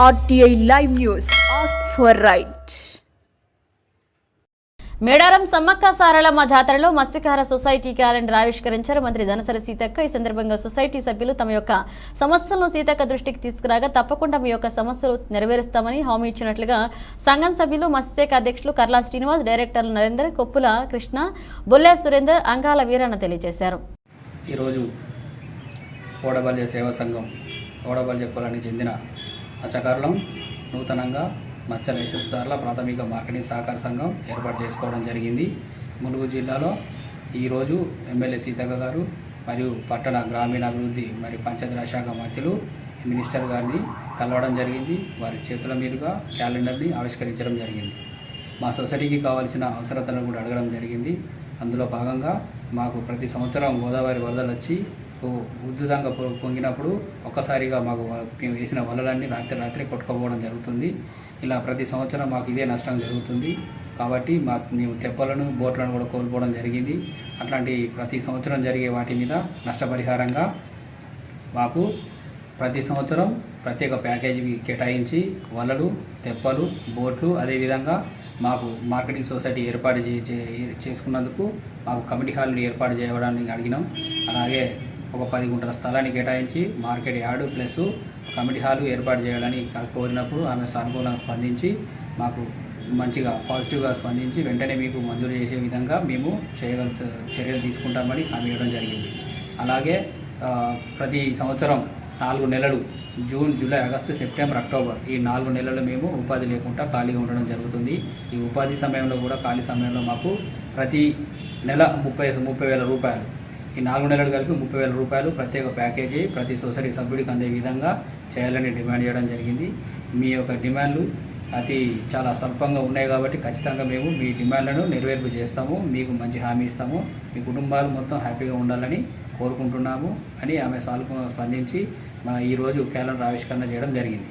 RTI Live News. Ask for right. Medaram Sammakka Saralamma జాతరలో మత్స్యకార society calendar ఆవిష్కరించారు మంత్రి ధనసరి సీతక్క. ఈ సందర్భంగా సొసైటీ సభ్యులు తమ యొక్క సమస్యలను సీతక్క దృష్టికి తీసుకురాగా తప్పకుండా మీ యొక్క సమస్యలు నెరవేరుస్తామని హామీ ఇచ్చినట్లుగా సంఘం సభ్యులు మత్స్యశాఖ అధ్యక్షులు కర్లా శ్రీనివాస్, డైరెక్టర్లు నరేందర్, కొప్పుల కృష్ణ, బొల్లె సురేందర్, అంగాల వీరన్న తెలియజేశారు. ఈరోజు ఓడబల్య సేవా సంఘం ఓడబల్య కులానికి చెందిన మత్స్యకారులం నూతనంగా మత్స్య లైసెన్స్దారుల ప్రాథమిక మార్కెటింగ్ సహకార సంఘం ఏర్పాటు చేసుకోవడం జరిగింది. ములుగు జిల్లాలో ఈరోజు ఎమ్మెల్యే సీతక్క గారు మరియు పట్టణ గ్రామీణాభివృద్ధి మరియు పంచాయతీరాజ్ శాఖ మంత్రులు మినిస్టర్ గారిని కలవడం జరిగింది. వారి చేతుల మీదుగా క్యాలెండర్ని ఆవిష్కరించడం జరిగింది. మా సొసైటీకి కావాల్సిన అవసరతలను కూడా అడగడం జరిగింది. అందులో భాగంగా మాకు ప్రతి సంవత్సరం గోదావరి వరదలు వచ్చి ఉధృతంగా పొంగినప్పుడు ఒక్కసారిగా మాకు వేసిన వలలన్నీ రాత్రి కొట్టుకోపోవడం జరుగుతుంది. ఇలా ప్రతి సంవత్సరం మాకు ఇదే నష్టం జరుగుతుంది. కాబట్టి మేము తెప్పలను బోట్లను కూడా కోల్పోవడం జరిగింది. అట్లాంటి ప్రతి సంవత్సరం జరిగే వాటి మీద నష్టపరిహారంగా మాకు ప్రతి సంవత్సరం ప్రత్యేక ప్యాకేజీ కేటాయించి వలలు, తెప్పలు, బోట్లు, అదేవిధంగా మాకు మార్కెటింగ్ సొసైటీ ఏర్పాటు చేసుకున్నందుకు మాకు కమిటీ హాల్ని ఏర్పాటు చేయడానికి అడిగినాం. అలాగే ఒక 10 గుంటల స్థలాన్ని కేటాయించి market yard plus committee hall ఏర్పాటు చేయాలని కోరినప్పుడు ఆమె సానుకూలంగా స్పందించి మాకు మంచిగా పాజిటివ్గా స్పందించి వెంటనే మీకు మంజూరు చేసే విధంగా మేము చర్యలు తీసుకుంటామని హామీ ఇవ్వడం జరిగింది. అలాగే ప్రతి సంవత్సరం 4 నెలలు June, July, August, September, October ఈ 4 నెలలు మేము ఉపాధి లేకుండా ఖాళీగా ఉండడం జరుగుతుంది. ఈ ఉపాధి సమయంలో కూడా ఖాళీ సమయంలో మాకు ప్రతి నెల 30,000 రూపాయలు, ఈ 4 నెలలు కలిపి 30,000 రూపాయలు ప్రత్యేక ప్యాకేజీ ప్రతి సొసైటీ సభ్యుడికి అందే విధంగా చేయాలని డిమాండ్ చేయడం జరిగింది. మీ యొక్క డిమాండ్లు చాలా స్వల్పంగా ఉన్నాయి కాబట్టి ఖచ్చితంగా మేము మీ డిమాండ్లను నెరవేర్పు చేస్తాము, మీకు మంచి హామీ ఇస్తాము, మీ కుటుంబాలు మొత్తం హ్యాపీగా ఉండాలని కోరుకుంటున్నాము అని ఆమె సానుకూలంగా స్పందించి ఈరోజు క్యాలెండర్ ఆవిష్కరణ చేయడం జరిగింది.